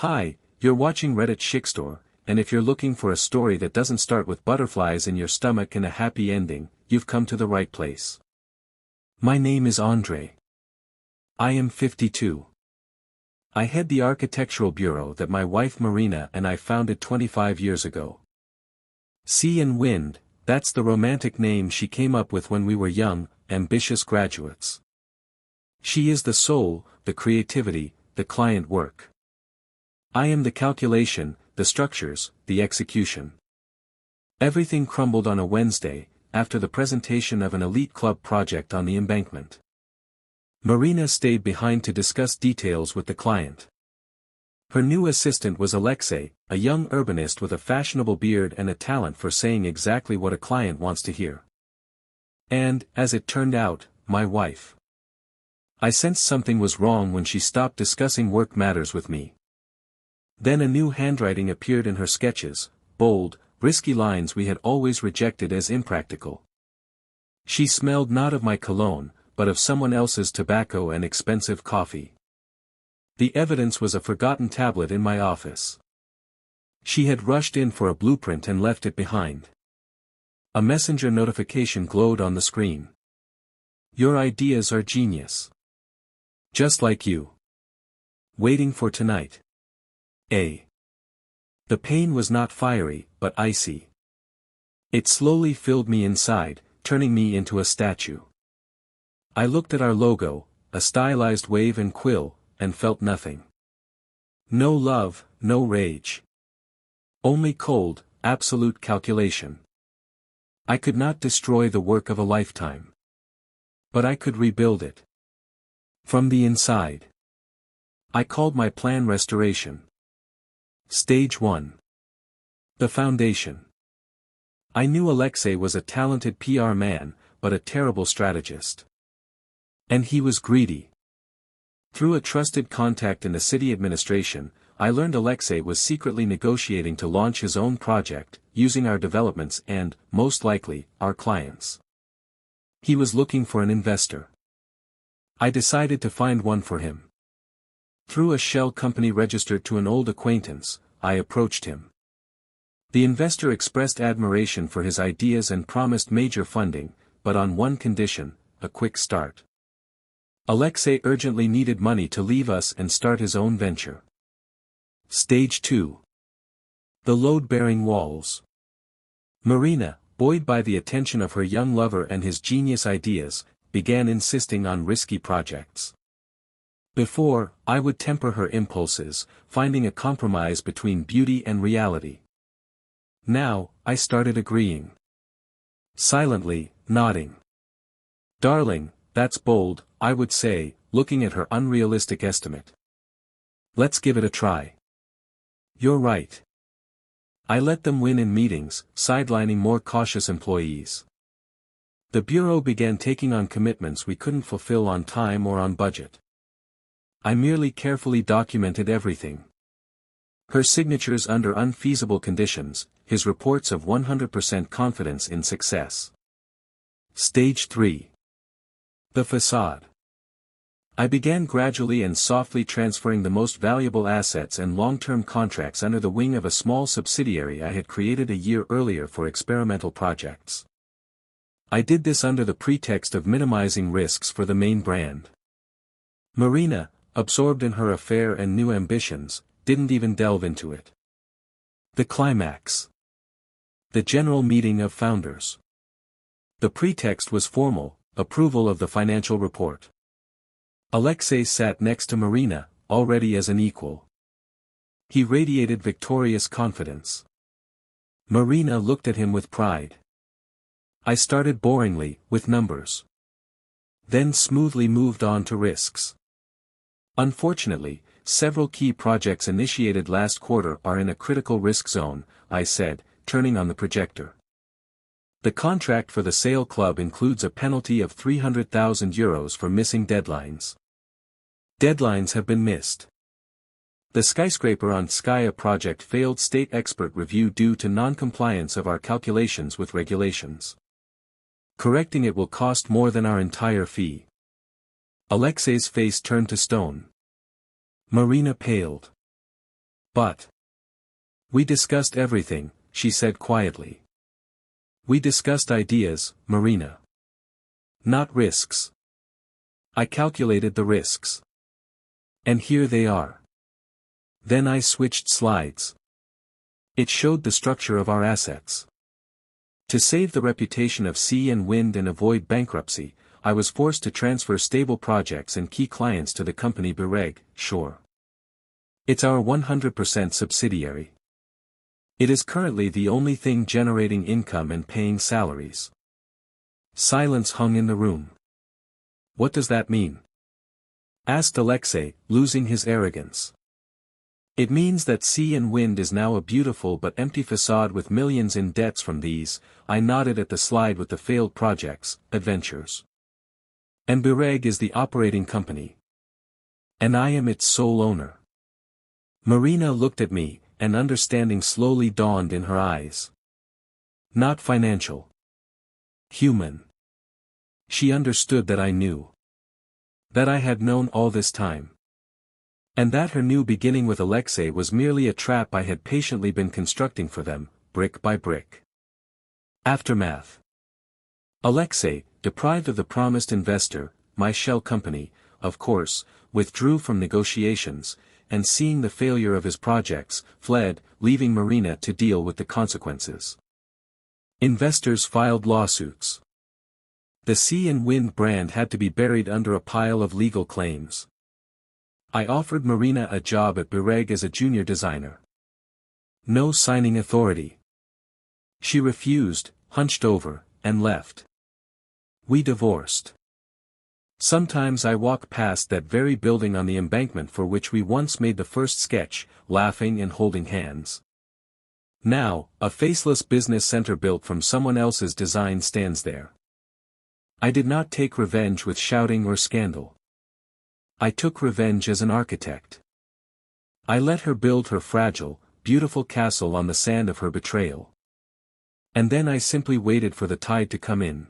Hi, you're watching Reddit Shikstore, and if you're looking for a story that doesn't start with butterflies in your stomach and a happy ending, you've come to the right place. My name is Andre. I am 52. I head the architectural bureau that my wife Marina and I founded 25 years ago. Sea and Wind, that's the romantic name she came up with when we were young, ambitious graduates. She is the soul, the creativity, the client work. I am the calculation, the structures, the execution. Everything crumbled on a Wednesday, after the presentation of an elite club project on the embankment. Marina stayed behind to discuss details with the client. Her new assistant was Alexei, a young urbanist with a fashionable beard and a talent for saying exactly what a client wants to hear. And, as it turned out, my wife. I sensed something was wrong when she stopped discussing work matters with me. Then a new handwriting appeared in her sketches, bold, risky lines we had always rejected as impractical. She smelled not of my cologne, but of someone else's tobacco and expensive coffee. The evidence was a forgotten tablet in my office. She had rushed in for a blueprint and left it behind. A messenger notification glowed on the screen. Your ideas are genius. Just like you. Waiting for tonight. A. The pain was not fiery, but icy. It slowly filled me inside, turning me into a statue. I looked at our logo, a stylized wave and quill, and felt nothing. No love, no rage. Only cold, absolute calculation. I could not destroy the work of a lifetime. But I could rebuild it. From the inside. I called my plan restoration. Stage 1. The foundation. I knew Alexei was a talented PR man, but a terrible strategist. And he was greedy. Through a trusted contact in the city administration, I learned Alexei was secretly negotiating to launch his own project, using our developments and, most likely, our clients. He was looking for an investor. I decided to find one for him. Through a shell company registered to an old acquaintance, I approached him. The investor expressed admiration for his ideas and promised major funding, but on one condition, a quick start. Alexei urgently needed money to leave us and start his own venture. Stage 2. The load-bearing walls. Marina, buoyed by the attention of her young lover and his genius ideas, began insisting on risky projects. Before, I would temper her impulses, finding a compromise between beauty and reality. Now, I started agreeing. Silently, nodding. Darling, that's bold, I would say, looking at her unrealistic estimate. Let's give it a try. You're right. I let them win in meetings, sidelining more cautious employees. The bureau began taking on commitments we couldn't fulfill on time or on budget. I merely carefully documented everything. Her signatures under unfeasible conditions, his reports of 100% confidence in success. Stage 3. The facade. I began gradually and softly transferring the most valuable assets and long-term contracts under the wing of a small subsidiary I had created a year earlier for experimental projects. I did this under the pretext of minimizing risks for the main brand. Marina, absorbed in her affair and new ambitions, didn't even delve into it. The climax. The general meeting of founders. The pretext was formal, approval of the financial report. Alexei sat next to Marina, already as an equal. He radiated victorious confidence. Marina looked at him with pride. I started boringly, with numbers. Then smoothly moved on to risks. Unfortunately, several key projects initiated last quarter are in a critical risk zone, I said, turning on the projector. The contract for the Sail Club includes a penalty of €300,000 for missing deadlines. Deadlines have been missed. The skyscraper on Skya project failed state expert review due to non-compliance of our calculations with regulations. Correcting it will cost more than our entire fee. Alexei's face turned to stone. Marina paled. But we discussed everything, she said quietly. We discussed ideas, Marina. Not risks. I calculated the risks. And here they are. Then I switched slides. It showed the structure of our assets. To save the reputation of Sea and Wind and avoid bankruptcy, I was forced to transfer stable projects and key clients to the company Bireg, Shore. It's our 100% subsidiary. It is currently the only thing generating income and paying salaries. Silence hung in the room. What does that mean? Asked Alexei, losing his arrogance. It means that Sea and Wind is now a beautiful but empty facade with millions in debts from these. I nodded at the slide with the failed projects, adventures. And Bireg is the operating company. And I am its sole owner. Marina looked at me, and understanding slowly dawned in her eyes. Not financial. Human. She understood that I knew. That I had known all this time. And that her new beginning with Alexei was merely a trap I had patiently been constructing for them, brick by brick. Aftermath. Alexei, deprived of the promised investor, my shell company, of course, withdrew from negotiations, and seeing the failure of his projects, fled, leaving Marina to deal with the consequences. Investors filed lawsuits. The Sea and Wind brand had to be buried under a pile of legal claims. I offered Marina a job at Bireg as a junior designer. No signing authority. She refused, hunched over, and left. We divorced. Sometimes I walk past that very building on the embankment for which we once made the first sketch, laughing and holding hands. Now, a faceless business center built from someone else's design stands there. I did not take revenge with shouting or scandal. I took revenge as an architect. I let her build her fragile, beautiful castle on the sand of her betrayal. And then I simply waited for the tide to come in.